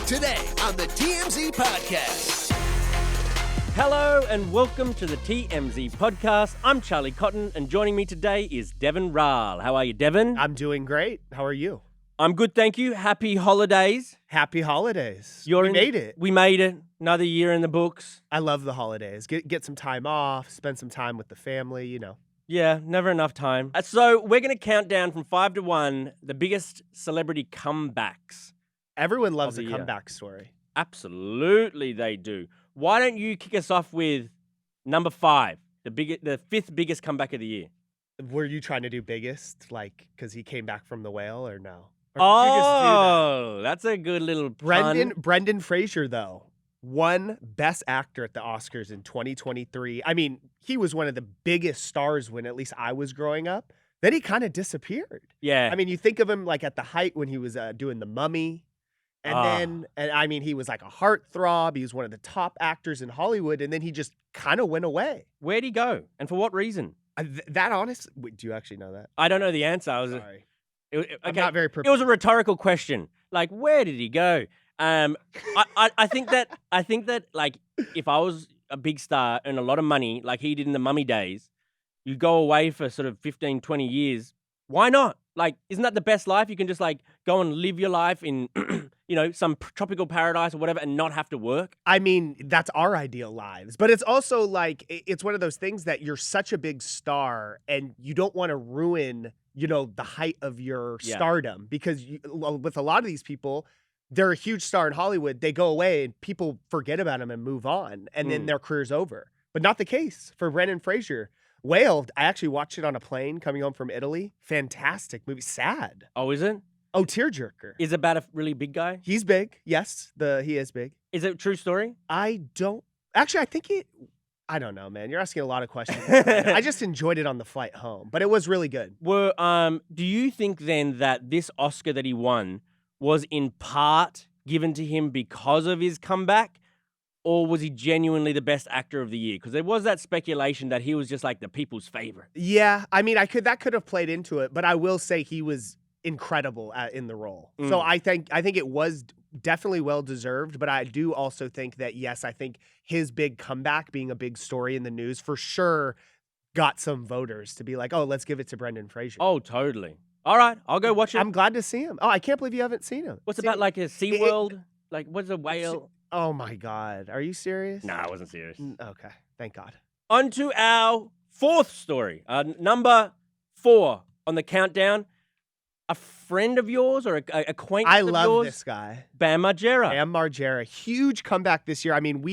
Today on the TMZ Podcast. Hello and welcome to the TMZ Podcast. I'm Charlie Cotton and joining me today is Deven Rall. How are you, Deven? I'm doing great. How are you? I'm good, thank you. Happy holidays. Happy holidays. We made it. We made it. Another year in the books. I love the holidays. Get some time off, spend some time with the family, you know. Yeah, never enough time. So we're going to count down from 5 to 1 the biggest celebrity comebacks. Everyone loves Of a the year. comeback story. Absolutely they do. Why don't you kick us off with number 5, the fifth biggest comeback of the year? Were you trying to do biggest, like, because he came back from the whale, or no? Or did you just do that? Oh, that's a good little pun. Brendan Fraser, though, won Best Actor at the Oscars in 2023. I mean, he was one of the biggest stars when at least I was growing up. Then he kind of disappeared. Yeah. I mean, you think of him like at the height when he was doing The Mummy. And he was like a heartthrob. He was one of the top actors in Hollywood. And then he just kind of went away. Where'd he go? And for what reason? That honest, wait, do you actually know that? I don't know the answer. Sorry. I'm Okay, not very it prepared. was a rhetorical question. Like, where did he go? I think that like if I was a big star and a lot of money, like he did in the Mummy days, you go away for sort of 15, 20 years. Why not? Like, isn't that the best life? You can just like go and live your life in, some tropical paradise or whatever and not have to work. I mean, that's our ideal lives. But it's also like, it's one of those things that you're such a big star and you don't want to ruin, the height of your stardom. Because with a lot of these people, they're a huge star in Hollywood. They go away and people forget about them and move on. And then their career's over. But not the case for Brendan Fraser. Whale, I actually watched it on a plane coming home from Italy. Fantastic movie. Sad. Oh, is it? Oh, tearjerker. Is it about a really big guy? He's big. Yes, he is big. Is it a true story? I don't know, man. You're asking a lot of questions. I just enjoyed it on the flight home, but it was really good. Do you think then that this Oscar that he won was in part given to him because of his comeback? Or was he genuinely the best actor of the year? Because there was that speculation that he was just like the people's favorite. Yeah, I mean, that could have played into it, but I will say he was incredible in the role. So I think it was definitely well deserved, but I do also think that yes, I think his big comeback being a big story in the news for sure got some voters to be like, oh, let's give it to Brendan Fraser. Oh, totally. All right, I'll go watch it. I'm glad to see him. Oh, I can't believe you haven't seen him. What's about like a SeaWorld? Like what's a whale? Oh my God. Are you serious? Nah, I wasn't serious. Okay. Thank God. On to our fourth story. Number 4 on the countdown. A friend of yours or a acquaintance of yours? I love this guy. Bam Margera. Bam Margera. Huge comeback this year. I mean,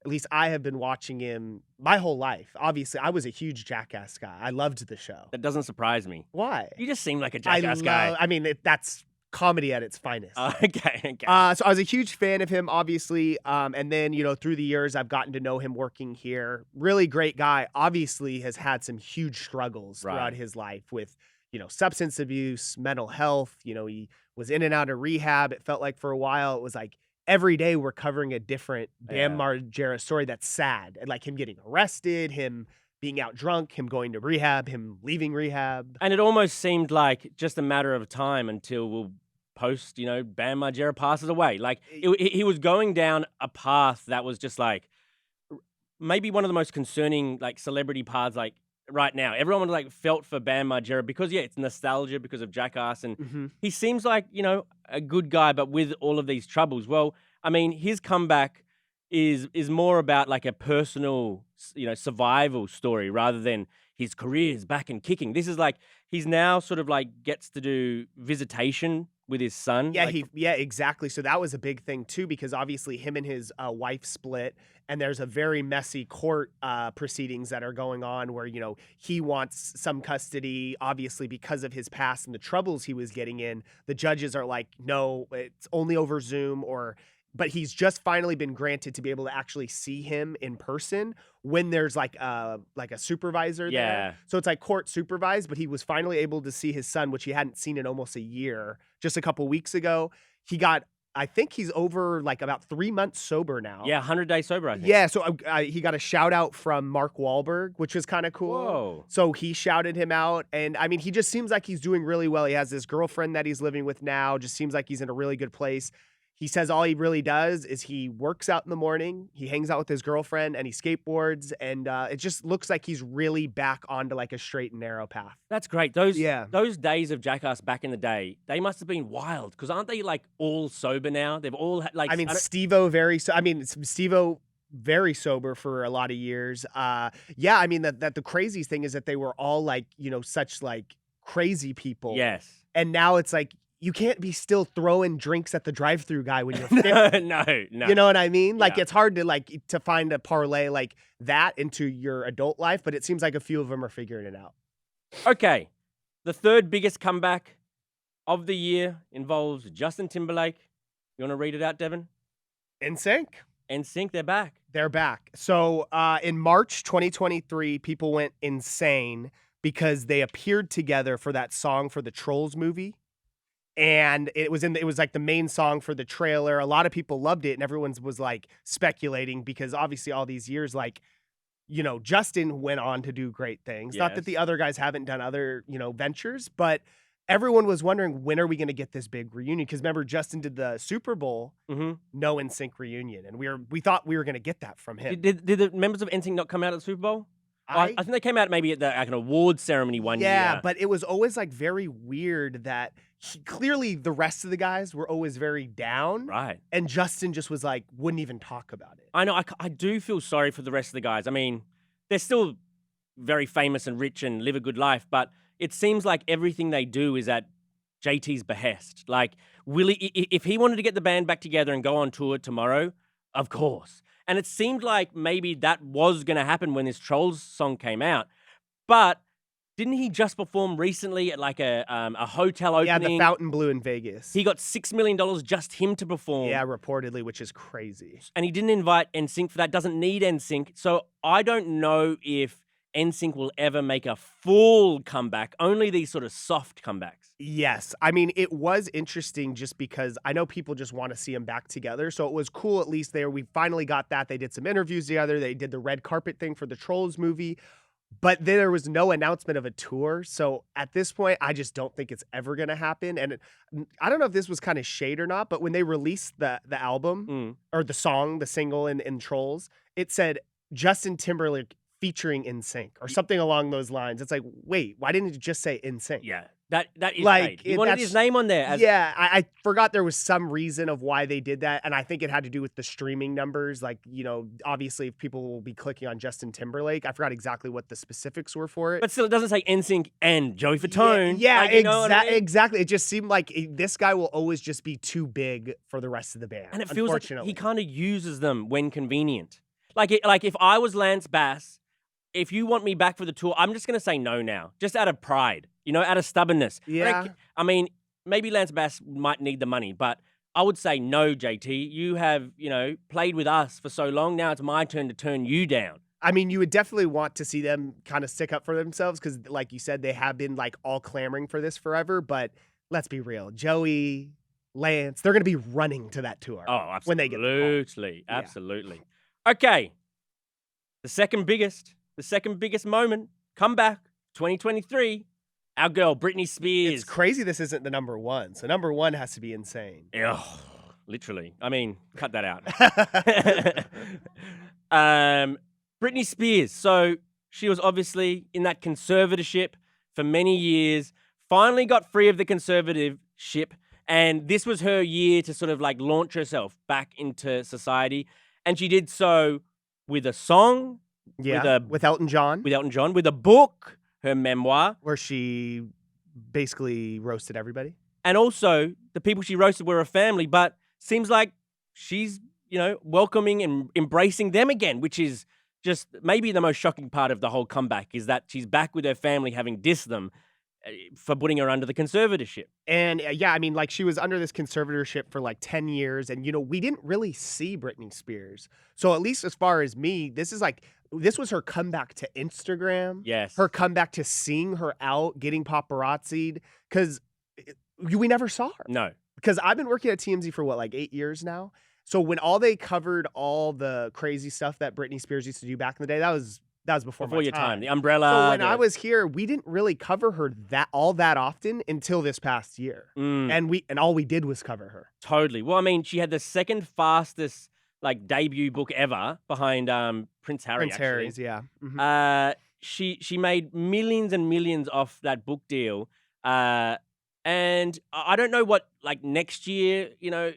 at least I have been watching him my whole life. Obviously, I was a huge Jackass guy. I loved the show. That doesn't surprise me. Why? You just seem like a Jackass guy. I mean, that's comedy at its finest. Okay. So I was a huge fan of him, obviously. And then, through the years, I've gotten to know him working here. Really great guy. Obviously has had some huge struggles throughout his life with, substance abuse, mental health. He was in and out of rehab. It felt like for a while, it was like every day we're covering a different Bam Margera story that's sad. And like him getting arrested, him being out drunk, him going to rehab, him leaving rehab. And it almost seemed like just a matter of time until we'll post, Bam Margera passes away. Like he was going down a path that was just like maybe one of the most concerning like celebrity paths like right now. Everyone like felt for Bam Margera because it's nostalgia because of Jackass. And he seems like, a good guy, but with all of these troubles. Well, I mean, his comeback is more about like a personal, survival story rather than his career is back and kicking. This is like he's now sort of like gets to do visitation with his son. Yeah, exactly. So that was a big thing too, because obviously him and his wife split, and there's a very messy court proceedings that are going on where, he wants some custody, obviously because of his past and the troubles he was getting in. The judges are like, no, it's only over Zoom but he's just finally been granted to be able to actually see him in person when there's like a supervisor there. So it's like court supervised, but he was finally able to see his son, which he hadn't seen in almost a year, just a couple weeks ago. I think he's over like about 3 months sober now. Yeah, 100 days sober, I think. Yeah, so he got a shout out from Mark Wahlberg, which was kind of cool. Whoa. So he shouted him out. And I mean, he just seems like he's doing really well. He has this girlfriend that he's living with now. Just seems like he's in a really good place. he says all he really does is he works out in the morning, he hangs out with his girlfriend, and he skateboards, and it just looks like he's really back onto like a straight and narrow path. That's great. Those days of Jackass back in the day, they must have been wild because aren't they like all sober now? They've all like. I mean, Steve-O very sober for a lot of years. Yeah, I mean that the craziest thing is that they were all like, such like crazy people. Yes. And now it's like you can't be still throwing drinks at the drive-through guy when you're 50. No. You know what I mean? Like Yeah. it's hard to find a parlay like that into your adult life, but it seems like a few of them are figuring it out. Okay. The third biggest comeback of the year involves Justin Timberlake. You want to read it out, Deven? NSYNC. NSYNC, they're back. They're back. So in March 2023, people went insane because they appeared together for that song for the Trolls movie. And it was like the main song for the trailer. A lot of people loved it, and everyone was like speculating because obviously all these years, like, Justin went on to do great things. Not that Yes. the other guys haven't done other, ventures, but everyone was wondering, when are we going to get this big reunion? Because remember, Justin did the Super Bowl, no NSYNC reunion, and we thought we were going to get that from him. Did the members of NSYNC not come out at the Super Bowl? I think they came out maybe at an award ceremony one year. Yeah, but it was always like very weird that clearly the rest of the guys were always very down. Right. And Justin just was like, wouldn't even talk about it. I know. I do feel sorry for the rest of the guys. I mean, they're still very famous and rich and live a good life, but it seems like everything they do is at JT's behest. Like, if he wanted to get the band back together and go on tour tomorrow, of course. And it seemed like maybe that was going to happen when this Trolls song came out. But didn't he just perform recently at like a hotel opening? Yeah, the Fountain Blue in Vegas. He got $6 million just him to perform. Yeah, reportedly, which is crazy. And he didn't invite NSYNC for that, doesn't need NSYNC. So I don't know if NSYNC will ever make a full comeback, only these sort of soft comebacks. Yes. I mean, it was interesting just because I know people just want to see them back together. So it was cool, at least there. We finally got that. They did some interviews together. They did the red carpet thing for the Trolls movie. But there was no announcement of a tour. So at this point, I just don't think it's ever going to happen. And I don't know if this was kind of shade or not, but when they released the album or the song, the single in Trolls, it said Justin Timberlake featuring NSYNC or something along those lines. It's like, wait, why didn't you just say NSYNC? Yeah, that is like great. He wanted his name on there. Yeah, I forgot there was some reason of why they did that, and I think it had to do with the streaming numbers. Like, obviously, if people will be clicking on Justin Timberlake, I forgot exactly what the specifics were for it. But still, it doesn't say NSYNC and Joey Fatone. Yeah, like, exactly. It just seemed like this guy will always just be too big for the rest of the band. And it feels like he kind of uses them when convenient. Like if I was Lance Bass, if you want me back for the tour, I'm just going to say no now, just out of pride, out of stubbornness. Yeah. I mean, maybe Lance Bass might need the money, but I would say no, JT. You have, played with us for so long. Now it's my turn to turn you down. I mean, you would definitely want to see them kind of stick up for themselves because, like you said, they have been like all clamoring for this forever. But let's be real, Joey, Lance, they're going to be running to that tour. Oh, absolutely. When they get the call. Absolutely. Okay. The second biggest moment, comeback, 2023, our girl, Britney Spears. It's crazy this isn't the number one. So number one has to be insane. Ugh, literally. I mean, cut that out. Britney Spears. So she was obviously in that conservatorship for many years, finally got free of the conservatorship, and this was her year to sort of like launch herself back into society. And she did so with a song, with Elton John. With a book, her memoir. Where she basically roasted everybody. And also, the people she roasted were her family, but seems like she's, welcoming and embracing them again, which is just maybe the most shocking part of the whole comeback is that she's back with her family having dissed them for putting her under the conservatorship. And yeah, I mean, like she was under this conservatorship for like 10 years. And, we didn't really see Britney Spears. So at least as far as me, this was her comeback to Instagram. Yes. Her comeback to seeing her out, getting paparazzi'd. Because we never saw her. No. Because I've been working at TMZ for 8 years now. So when they covered all the crazy stuff that Britney Spears used to do back in the day, that was That was before my your time. time. The umbrella. So when I was here, we didn't really cover her that often until this past year. And all we did was cover her. Totally. Well, I mean, she had the second fastest debut book ever behind Prince Harry. Prince actually. Harry's, yeah. Mm-hmm. She made millions and millions off that book deal. And I don't know what next year,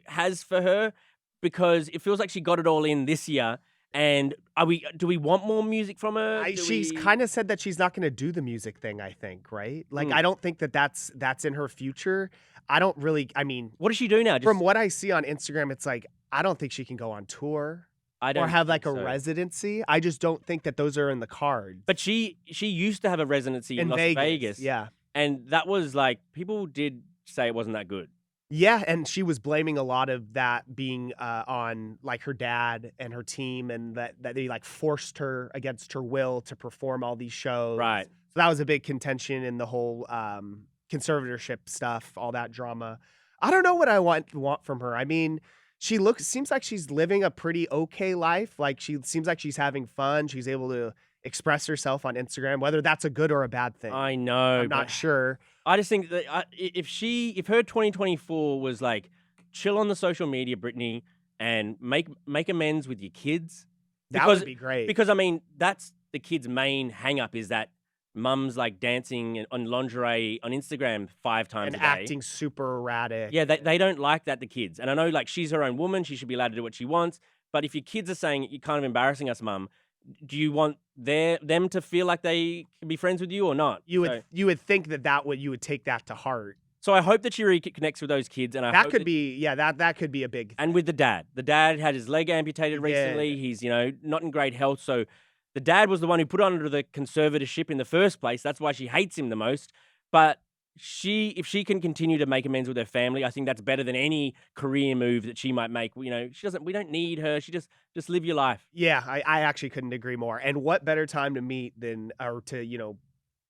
has for her, because it feels like she got it all in this year. And do we want more music from her? She's kind of said that she's not going to do the music thing, I think, right? I don't think that's in her future. I don't really, what does she do now? From what I see on Instagram, it's I don't think she can go on tour or have a residency. I just don't think that those are in the cards. But she used to have a residency in Las Vegas. Yeah. And that was people did say it wasn't that good. Yeah, and she was blaming a lot of that being on her dad and her team, and that they forced her against her will to perform all these shows. Right. So that was a big contention in the whole conservatorship stuff, all that drama. I don't know what I want from her. I mean, seems like she's living a pretty okay life. She seems like she's having fun. She's able to express herself on Instagram, whether that's a good or a bad thing. I know. I'm not sure. I just think that if her 2024 was chill on the social media, Britney, and make amends with your kids, that would be great. Because that's the kids' main hang up, is that mum's dancing on lingerie on Instagram 5 times a day. And acting super erratic. Yeah, they don't like that, the kids. And I know she's her own woman, she should be allowed to do what she wants. But if your kids are saying, you're kind of embarrassing us, mum, do you want them to feel like they can be friends with you or not? You would think you would take that to heart. So I hope that she reconnects with those kids, and that could be a big thing. And with the dad had his leg amputated recently. He's not in great health. So the dad was the one who put her under the conservatorship in the first place. That's why she hates him the most. But if she can continue to make amends with her family, I think that's better than any career move that she might make. We don't need her. She just live your life. Yeah, I actually couldn't agree more. And what better time to meet to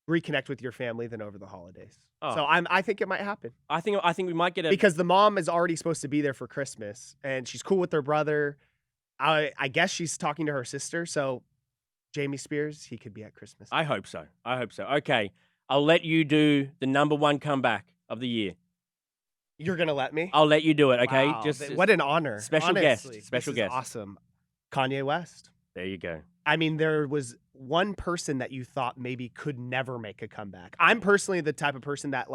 reconnect with your family than over the holidays? Oh. So I think it might happen. I think we might get because the mom is already supposed to be there for Christmas, and she's cool with her brother. I guess she's talking to her sister. So Jamie Spears, he could be at Christmas. I hope so. Okay. I'll let you do the #1 comeback of the year. You're going to let me? I'll let you do it, okay? Wow. What an honor. Special Honestly, guest. Special guest. Awesome. Kanye West. There you go. I mean, there was one person that you thought maybe could never make a comeback. I'm personally the type of person that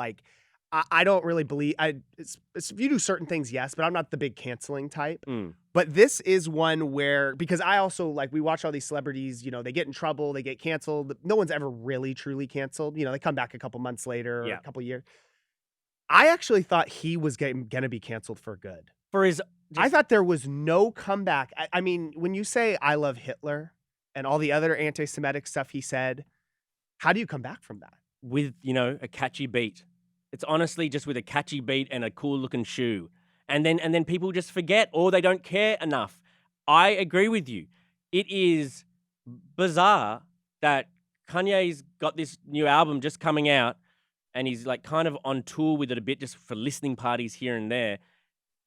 I don't really believe if you do certain things, yes, but I'm not the big canceling type. But this is one where, because I also we watch all these celebrities, they get in trouble, they get canceled. No one's ever really truly canceled. They come back a couple months later or a couple years. I actually thought he was going to be canceled for good. I thought there was no comeback. I mean, when you say I love Hitler and all the other anti-Semitic stuff he said, how do you come back from that? With, a catchy beat. It's honestly just with a catchy beat and a cool looking shoe. And then people just forget, or they don't care enough. I agree with you. It is bizarre that Kanye's got this new album just coming out, and he's kind of on tour with it a bit, just for listening parties here and there.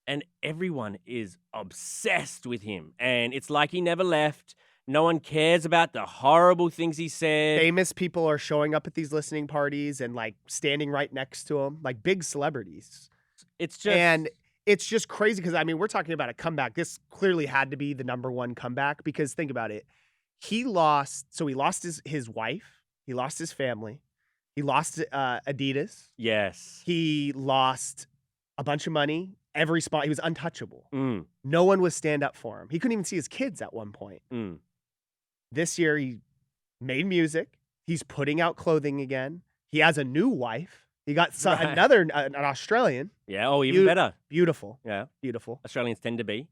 And everyone is obsessed with him. And it's like he never left. No one cares about the horrible things he said. Famous people are showing up at these listening parties and standing right next to him, big celebrities. It's just crazy because, we're talking about a comeback. This clearly had to be the #1 comeback because think about it. He lost his wife. He lost his family. He lost Adidas. Yes. He lost a bunch of money. Every spot. He was untouchable. No one would stand up for him. He couldn't even see his kids at one point. This year, he made music. He's putting out clothing again. He has a new wife. He got an Australian. Yeah, even better. Beautiful. Yeah. Beautiful. Australians tend to be.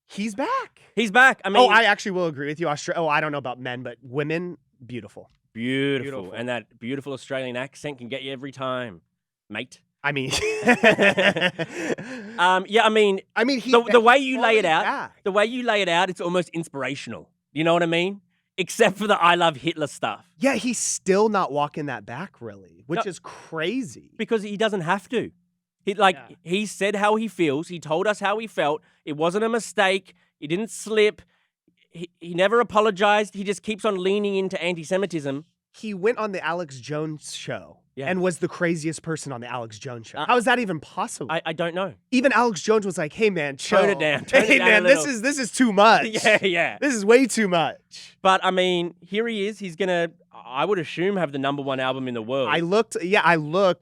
He's back. He's back. I actually will agree with you. I don't know about men, but women, beautiful. Beautiful. And that beautiful Australian accent can get you every time, mate. The way you lay it out, it's almost inspirational. You know what I mean? Except for the I love Hitler stuff. Yeah, he's still not walking that back, really, which is crazy. Because he doesn't have to. He said how he feels. He told us how he felt. It wasn't a mistake. He didn't slip. he never apologized. He just keeps on leaning into anti-Semitism. He went on the Alex Jones show and was the craziest person on the Alex Jones show. How is that even possible? I don't know. Even Alex Jones was like, "Hey man, chill. Tone it down. Hey man, this is too much. Yeah. This is way too much." But I mean, here he is. He's gonna, I would assume, have the #1 album in the world. I looked.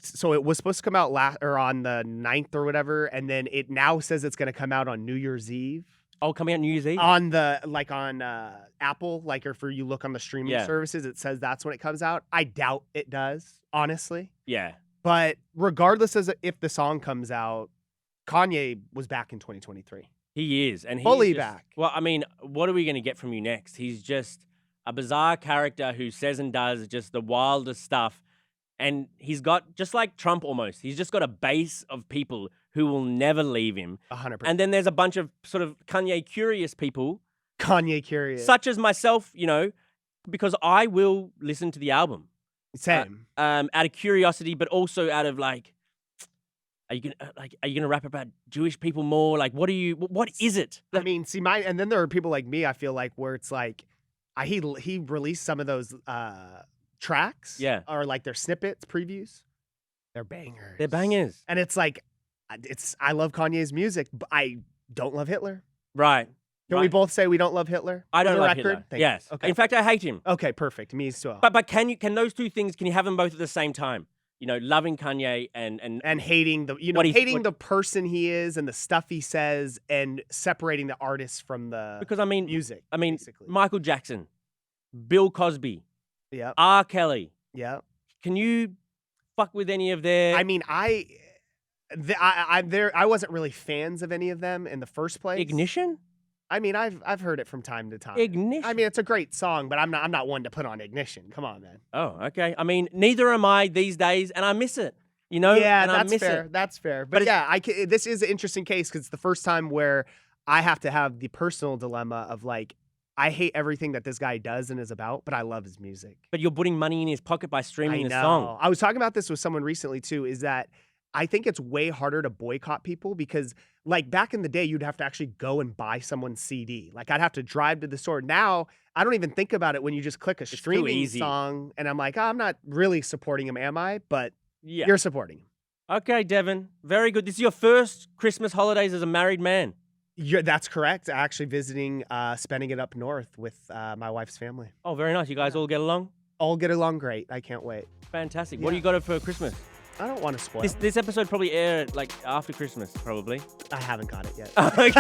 So it was supposed to come out on the 9th or whatever, and then it now says it's gonna come out on New Year's Eve. Oh, coming out New Year's Eve? On Apple, or if you look on the streaming services, it says that's when it comes out. I doubt it does, honestly. Yeah. But regardless of if the song comes out, Kanye was back in 2023. He is. And he's fully just, back. Well, I mean, what are we going to get from you next? He's just a bizarre character who says and does just the wildest stuff. And he's got, just like Trump almost, he's just got a base of people who will never leave him. 100%. And then there's a bunch of sort of Kanye curious people. Kanye curious. Such as myself, because I will listen to the album. Same. Out of curiosity, but also out of are you gonna rap about Jewish people more? Like, what is it? I mean, see, and then there are people like me, I feel like, where it's like, he released some of those tracks. Yeah. Or their snippets, previews. They're bangers. They're bangers. And it's like, I love Kanye's music, but I don't love Hitler. Right. Can we both say we don't love Hitler? I don't love Hitler. Yes. Okay. In fact, I hate him. Okay, perfect. Me as well. But can those two things, can you have them both at the same time? Loving Kanye and hating the person he is and the stuff he says and separating the artist from the music. I mean, basically. Michael Jackson, Bill Cosby, R. Kelly. Yeah. Can you fuck with any of their? I mean, I wasn't really fans of any of them in the first place. Ignition? I mean, I've heard it from time to time. Ignition. I mean, it's a great song, but I'm not one to put on Ignition. Come on, man. Oh, okay. I mean, neither am I these days, and I miss it. Yeah, and that's I miss fair. It. That's fair. But yeah, this is an interesting case because it's the first time where I have to have the personal dilemma of I hate everything that this guy does and is about, but I love his music. But you're putting money in his pocket by streaming the song. I was talking about this with someone recently too. Is that I think it's way harder to boycott people because back in the day, you'd have to actually go and buy someone's CD. I'd have to drive to the store. Now, I don't even think about it when you just click a streaming song and I'm like, I'm not really supporting him, am I? But you're supporting him. Okay, Deven. Very good. This is your first Christmas holidays as a married man. Yeah, that's correct. Actually visiting, spending it up north with my wife's family. Oh, very nice. You guys all get along? All get along great. I can't wait. Fantastic. What do you got for Christmas? I don't want to spoil. This episode probably aired after Christmas, probably. I haven't got it yet. Okay.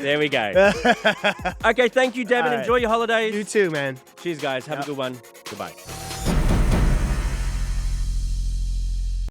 There we go. Okay, thank you, Deven. Right. Enjoy your holidays. You too, man. Cheers, guys. Have a good one. Goodbye.